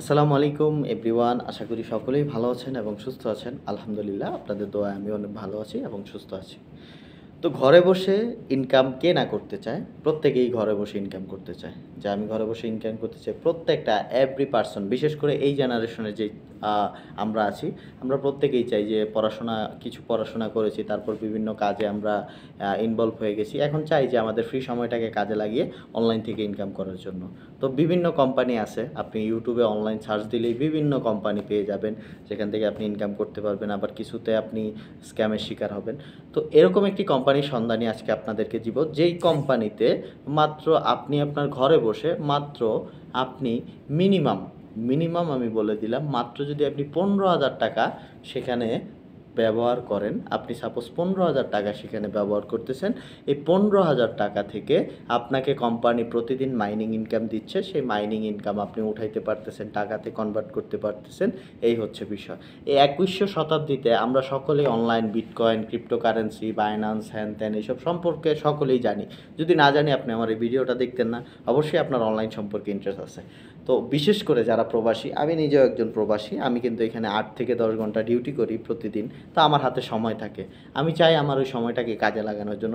আসসালামু আলাইকুম এভরিওয়ান। আশা করি সকলেই ভালো আছেন এবং সুস্থ আছেন। আলহামদুলিল্লাহ আপনাদের দোয়ায় আমি অনেক ভালো আছি এবং সুস্থ আছি। তো ঘরে বসে ইনকাম কে না করতে চায়? প্রত্যেকেই ঘরে বসে ইনকাম করতে চায়। যে আমি ঘরে বসে ইনকাম করতে চাই প্রত্যেকটা এভরি পারসন, বিশেষ করে এই জেনারেশনে যে আ আমরা আছি, আমরা প্রত্যেকেই চাই যে কিছু পড়াশোনা করেছি, তারপর বিভিন্ন কাজে আমরা ইনভলভ হয়ে গেছি। এখন চাই যে আমাদের ফ্রি সময়টাকে কাজে লাগিয়ে অনলাইন থেকে ইনকাম করার জন্য। তো বিভিন্ন কোম্পানি আছে, আপনি ইউটিউবে অনলাইন সার্চ দিলেই বিভিন্ন কোম্পানি পেয়ে যাবেন, যেখান থেকে আপনি ইনকাম করতে পারবেন। আবার কিছুতে আপনি স্ক্যামের শিকার হবেন। তো এরকম একটি কোম্পানির সন্ধানই আজকে আপনাদেরকে দিব, যেই কোম্পানিতে মাত্র আপনি আপনার ঘরে বসে মাত্র আপনি মিনিমাম মিনিমাম আমি বলে দিলাম, মাত্র যদি আপনি 15,000 টাকা সেখানে ব্যবহার করেন, আপনি সাপোজ 15,000 টাকা সেখানে ব্যবহার করতেছেন, এই 15,000 টাকা থেকে আপনাকে কোম্পানি প্রতিদিন মাইনিং ইনকাম দিচ্ছে। সেই মাইনিং ইনকাম আপনি উঠাইতে পারতেছেন, টাকাতে কনভার্ট করতে পারতেছেন। এই হচ্ছে বিষয়। এই 21শ শতাব্দীতে আমরা সকলেই অনলাইন বিটকয়েন, ক্রিপ্টোকারেন্সি, বাইন্যান্স, হ্যান ত্যান এইসব সম্পর্কে সকলেই জানি। যদি না জানি আপনি আমার এই ভিডিওটা দেখতেন না। অবশ্যই আপনার অনলাইন সম্পর্কে ইন্টারেস্ট আছে। তো বিশেষ করে যারা প্রবাসী, আমি নিজেও একজন প্রবাসী। আমি কিন্তু এখানে 8 থেকে 10 ঘন্টা ডিউটি করি প্রতিদিন। তো আমার হাতে সময় থাকে। আমি চাই আমার ওই সময়টাকে কাজে লাগানোর জন্য।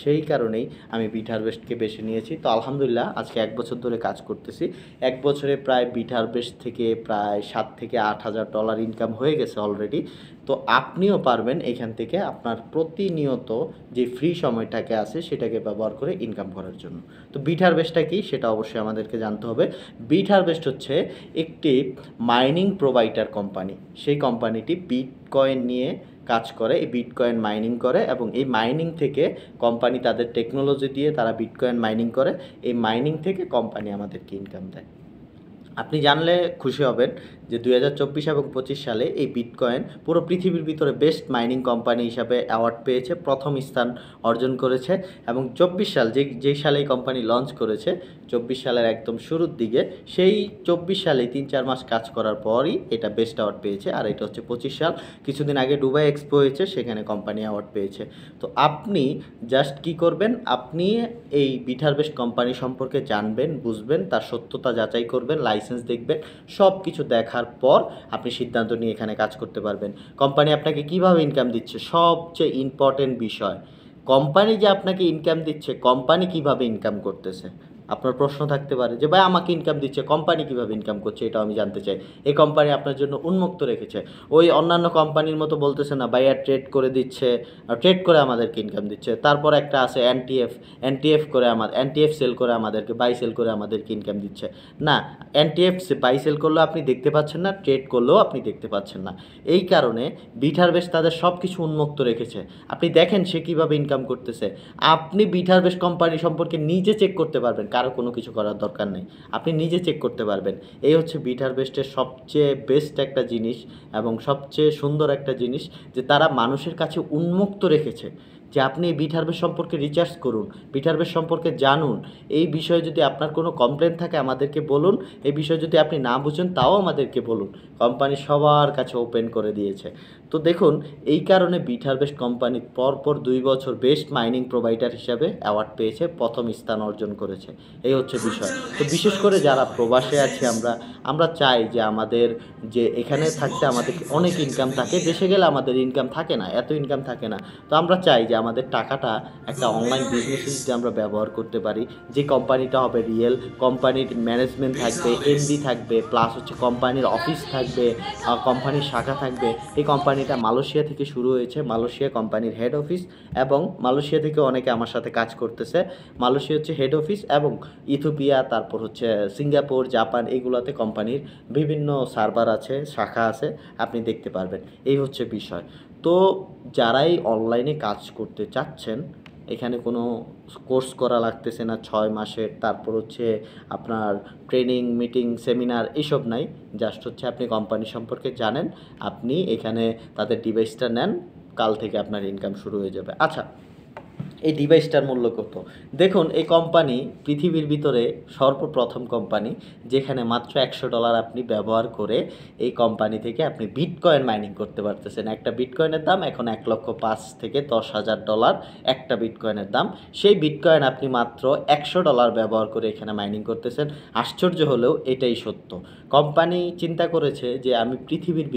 সেই কারণেই আমি বিট হারভেস্টকে বেছে নিয়েছি। তো আলহামদুলিল্লাহ আজকে 1 বছর ধরে কাজ করতেছি। 1 বছরে প্রায় বিট হারভেস্ট থেকে প্রায় 7 থেকে 8,000 ডলার ইনকাম হয়ে গেছে অলরেডি। তো আপনিও পারবেন এখান থেকে আপনার প্রতিনিয়ত যে ফ্রি সময়টাকে আছে সেটাকে ব্যবহার করে ইনকাম করার জন্য। তো বিট হারভেস্টটা কী সেটা অবশ্যই আমাদেরকে জানতে হবে। বিট হারভেস্ট হচ্ছে একটি মাইনিং প্রোভাইডার কোম্পানি। সেই কোম্পানিটি বিটকয়েন নিয়ে কাজ করে, এই বিটকয়েন মাইনিং করে এবং এই মাইনিং থেকে কোম্পানি তাদের টেকনোলজি দিয়ে তারা বিটকয়েন মাইনিং করে। এই মাইনিং থেকে কোম্পানি আমাদেরকে ইনকাম দেয়। আপনি জানলে খুশি হবেন যে 2024 এবং 25 সালে এই বিটকয়েন পুরো পৃথিবীর ভিতরে বেস্ট মাইনিং কোম্পানি হিসাবে অ্যাওয়ার্ড পেয়েছে, প্রথম স্থান অর্জন করেছে। এবং 24 সাল যেই সালে এই কোম্পানি লঞ্চ করেছে, 24 সালের একদম শুরুর দিকে, সেই 24 সালে 3-4 মাস কাজ করার পরই এটা বেস্ট অ্যাওয়ার্ড পেয়েছে। আর এটা হচ্ছে 25 সাল, কিছুদিন আগে দুবাই এক্সপো হয়েছে, সেখানে কোম্পানি অ্যাওয়ার্ড পেয়েছে। তো আপনি জাস্ট কী করবেন, আপনি এই বিট হারভেস্ট কোম্পানি সম্পর্কে জানবেন, বুঝবেন, তার সত্যতা যাচাই করবেন, লাইসেন্স দেখবেন, সব কিছু দেখার পর আপনি সিদ্ধান্ত নিয়ে এখানে কাজ করতে পারবেন। কোম্পানি আপনাকে কিভাবে ইনকাম দিচ্ছে, সবচেয়ে ইম্পর্টেন্ট বিষয়, কোম্পানি যে আপনাকে ইনকাম দিচ্ছে, কোম্পানি কিভাবে ইনকাম করতেছে। আপনার প্রশ্ন থাকতে পারে যে ভাই আমাকে ইনকাম দিচ্ছে, কোম্পানি কিভাবে ইনকাম করছে, এটাও আমি জানতে চাই। এই কোম্পানি আপনার জন্য উন্মুক্ত রেখেছে। ওই অন্যান্য কোম্পানির মতো বলতেছে না ভাইয়া ট্রেড করে দিচ্ছে, ট্রেড করে আমাদেরকে ইনকাম দিচ্ছে। তারপর একটা আছে এনটিএফ সেল করে আমাদেরকে, বাই সেল করে আমাদেরকে ইনকাম দিচ্ছে। না, এনটিএফ বাই সেল করলেও আপনি দেখতে পাচ্ছেন না, ট্রেড করলেও আপনি দেখতে পাচ্ছেন না। এই কারণে বিট হারভেস্ট তাদের সব কিছু উন্মুক্ত রেখেছে। আপনি দেখেন সে কীভাবে ইনকাম করতেছে। আপনি বিট হারভেস্ট কোম্পানি সম্পর্কে নিজে চেক করতে পারবেন, কারো কোনো কিছু করার দরকার নেই। আপনি নিজে চেক করতে পারবেন। এই হচ্ছে বিট হারভেস্টের সবচেয়ে বেস্ট একটা জিনিস এবং সবচেয়ে সুন্দর একটা জিনিস, যে তারা মানুষের কাছে উন্মুক্ত রেখেছে যে আপনি এই বিট হারভেস্ট সম্পর্কে রিসার্চ করুন, বিট হারভেস্ট সম্পর্কে জানুন। এই বিষয়ে যদি আপনার কোনো কমপ্লেন থাকে আমাদেরকে বলুন, এই বিষয়ে যদি আপনি না বুঝেন তাও আমাদেরকে বলুন। কোম্পানি সবার কাছে ওপেন করে দিয়েছে। তো দেখুন, এই কারণে বিট হারভেস্ট কোম্পানি পরপর 2 বছর বেস্ট মাইনিং প্রোভাইডার হিসাবে অ্যাওয়ার্ড পেয়েছে, প্রথম স্থান অর্জন করেছে। এই হচ্ছে বিষয়। তো বিশেষ করে যারা প্রবাসে আছি আমরা চাই যে আমাদের যে এখানে থাকতে আমাদের অনেক ইনকাম থাকে, দেশে গেলে আমাদের ইনকাম থাকে না, এত ইনকাম থাকে না। তো আমরা চাই যে আমাদের টাকাটা একটা অনলাইন বিজনেসে যদি আমরা ব্যবহার করতে পারি, যে কোম্পানিটা হবে রিয়েল, কোম্পানির ম্যানেজমেন্ট থাকবে, এমডি থাকবে, প্লাস হচ্ছে কোম্পানির অফিস থাকবে, কোম্পানির শাখা থাকবে। এই কোম্পানিটা মালয়েশিয়া থেকে শুরু হয়েছে, মালয়েশিয়া কোম্পানির হেড অফিস, এবং মালয়েশিয়া থেকে অনেকে আমার সাথে কাজ করতেছে। মালয়েশিয়া হচ্ছে হেড অফিস এবং ইথিওপিয়া, তারপর হচ্ছে সিঙ্গাপুর, জাপান, এগুলোতে কোম্পানির বিভিন্ন সার্ভার আছে, শাখা আছে, আপনি দেখতে পারবেন। এই হচ্ছে বিষয়। তো যারাই অনলাইনে কাজ করতে চাচ্ছেন, এখানে কোনো কোর্স করা লাগতেছে না 6 মাসের, তারপর হচ্ছে আপনার ট্রেনিং, মিটিং, সেমিনার এসব নাই। জাস্ট হচ্ছে আপনি কোম্পানি সম্পর্কে জানেন, আপনি এখানে তাদের ডিভাইসটা নেন, কাল থেকে আপনার ইনকাম শুরু হয়ে যাবে। আচ্ছা, এই ডিভাইসটার মূল্য কত? দেখুন এই কোম্পানি পৃথিবীর ভিতরে সর্বপ্রথম কোম্পানি যেখানে মাত্র $100 আপনি ব্যবহার করে এই কোম্পানি থেকে আপনি বিটকয়েন মাইনিং করতে পারতেছেন। একটা বিটকয়েনের দাম এখন $1,05,000 থেকে $10,000 একটা বিটকয়েনের দাম। সেই বিটকয়েন আপনি মাত্র $100 ব্যবহার করে এখানে মাইনিং করতেছেন। আশ্চর্য হলেও এটাই সত্য। কোম্পানি চিন্তা করেছে যে আমি পৃথিবীর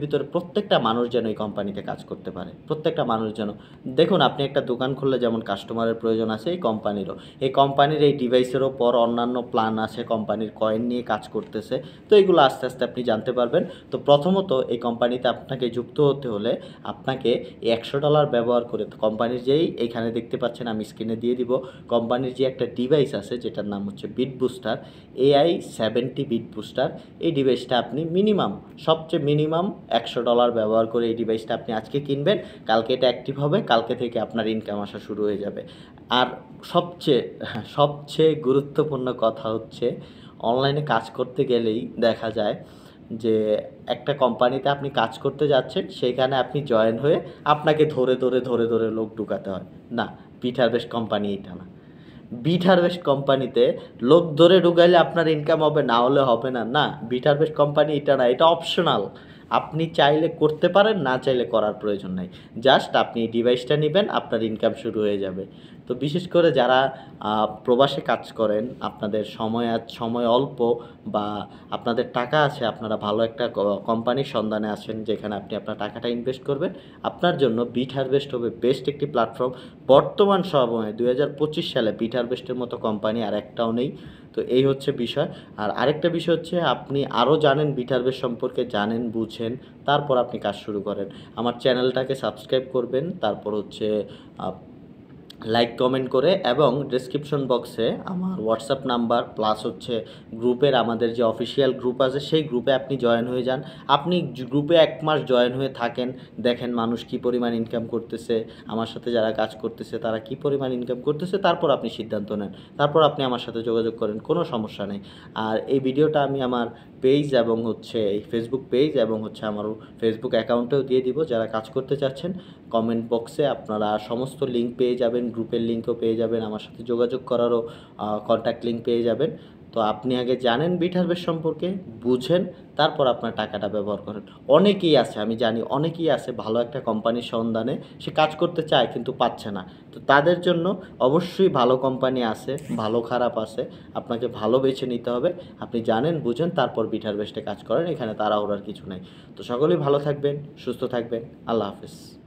ভিতরে প্রত্যেকটা মানুষ যেন এই কোম্পানিতে কাজ করতে পারে। প্রত্যেকটা মানুষ যেন দেখুন আপনি একটা দোকান খুললে যেমন কাস্টমারের প্রয়োজন আছে এই কোম্পানিরও। এই কোম্পানির এই ডিভাইসেরও পর অন্যান্য প্ল্যান আছে, কোম্পানির কয়েন নিয়ে কাজ করতেছে। তো এগুলো আস্তে, আস্তে আপনি জানতে পারবেন। তো প্রথমত এই কোম্পানিতে আপনাকে যুক্ত হতে হলে আপনাকে এই $100 ব্যবহার করে কোম্পানির যেই এইখানে দেখতে পাচ্ছেন আমি স্ক্রিনে দিয়ে দিব, কোম্পানির যে একটা ডিভাইস আছে যেটার নাম হচ্ছে bit booster, AI-70 bit booster. এই ডিভাইসটা আপনি সবচেয়ে মিনিমাম $100 ব্যবহার করে এই ডিভাইসটা আপনি আজকে কিনবেন, কালকে এটা অ্যাক্টিভ হবে, কালকে থেকে আপনার ইনকাম আসা শুরু হয়ে যাবে। আর সবচেয়ে গুরুত্বপূর্ণ কথা হচ্ছে অনলাইনে কাজ করতে গেলেই দেখা যায় যে একটা কোম্পানিতে আপনি কাজ করতে যাচ্ছেন, সেখানে আপনি জয়েন হয়ে আপনাকে ধরে লোক ঢুকাতে হয়। না, বিট হারভেস্ট কোম্পানি এটা না। বিট হারভেস্ট কোম্পানিতে লোক ধরে ঢুকাইলে আপনার ইনকাম হবে, না হলে হবে না। না, বিট হারভেস্ট কোম্পানি এটা না, এটা অপশনাল। আপনি চাইলে করতে পারেন, না চাইলে করার প্রয়োজন নাই। জাস্ট আপনি এই ডিভাইসটা নেবেন, আপনার ইনকাম শুরু হয়ে যাবে। তো বিশেষ করে যারা প্রবাসে কাজ করেন, আপনাদের সময় অল্প বা আপনাদের টাকা আছে, আপনারা ভালো একটা কোম্পানির সন্ধানে আছেন যেখানে আপনি আপনার টাকাটা ইনভেস্ট করবেন, আপনার জন্য বিট হারভেস্ট হবে বেস্ট একটি প্ল্যাটফর্ম। বর্তমান সময়ে 2025 সালে বিট হারভেস্টের মতো কোম্পানি আর একটাও নেই। তো এই হচ্ছে বিষয়। আর আরেকটা বিষয় হচ্ছে আপনি আরও জানেন বিট হারভেস্ট সম্পর্কে, জানেন বুঝেন, তারপর আপনি কাজ শুরু করেন। আমার চ্যানেলটাকে সাবস্ক্রাইব করবেন, তারপর হচ্ছে লাইক কমেন্ট করে, এবং ডেসক্রিপশন বক্সে আমার হোয়াটসঅ্যাপ নাম্বার প্লাস হচ্ছে গ্রুপের আমাদের যে অফিসিয়াল গ্রুপ আছে সেই গ্রুপে আপনি জয়েন হয়ে যান। আপনি গ্রুপে 1 মাস জয়েন হয়ে থাকেন, দেখেন মানুষ কী পরিমাণ ইনকাম করতেছে, আমার সাথে যারা কাজ করতেছে তারা কী পরিমাণ ইনকাম করতেছে, তারপর আপনি সিদ্ধান্ত নেন, তারপর আপনি আমার সাথে যোগাযোগ করেন, কোনো সমস্যা নেই। আর এই ভিডিওটা আমি আমার পেজ এবং হচ্ছে এই ফেসবুক পেজ এবং হচ্ছে আমার ফেসবুক অ্যাকাউন্টেও দিয়ে দিব। যারা কাজ করতে চাচ্ছেন কমেন্ট বক্সে আপনারা সমস্ত লিঙ্ক পেয়ে যাবেন, গ্রুপের লিঙ্কও পেয়ে যাবেন, আমার সাথে যোগাযোগ করারও কন্ট্যাক্ট লিঙ্ক পেয়ে যাবেন। তো আপনি আগে জানেন বিট হারভেস্ট সম্পর্কে, বুঝেন, তারপর আপনার টাকাটা ব্যবহার করেন। অনেকেই আছে, আমি জানি অনেকেই আছে ভালো একটা কোম্পানির সন্ধানে, সে কাজ করতে চায় কিন্তু পাচ্ছে না। তো তাদের জন্য অবশ্যই ভালো কোম্পানি আছে, ভালো খারাপ আছে, আপনাকে ভালো বেছে নিতে হবে। আপনি জানেন বুঝেন তারপর বিট হারভেস্টে কাজ করেন, এখানে তাড়াহুড়ার কিছু নাই। তো সকলেই ভালো থাকবেন, সুস্থ থাকবেন। আল্লাহ হাফেজ।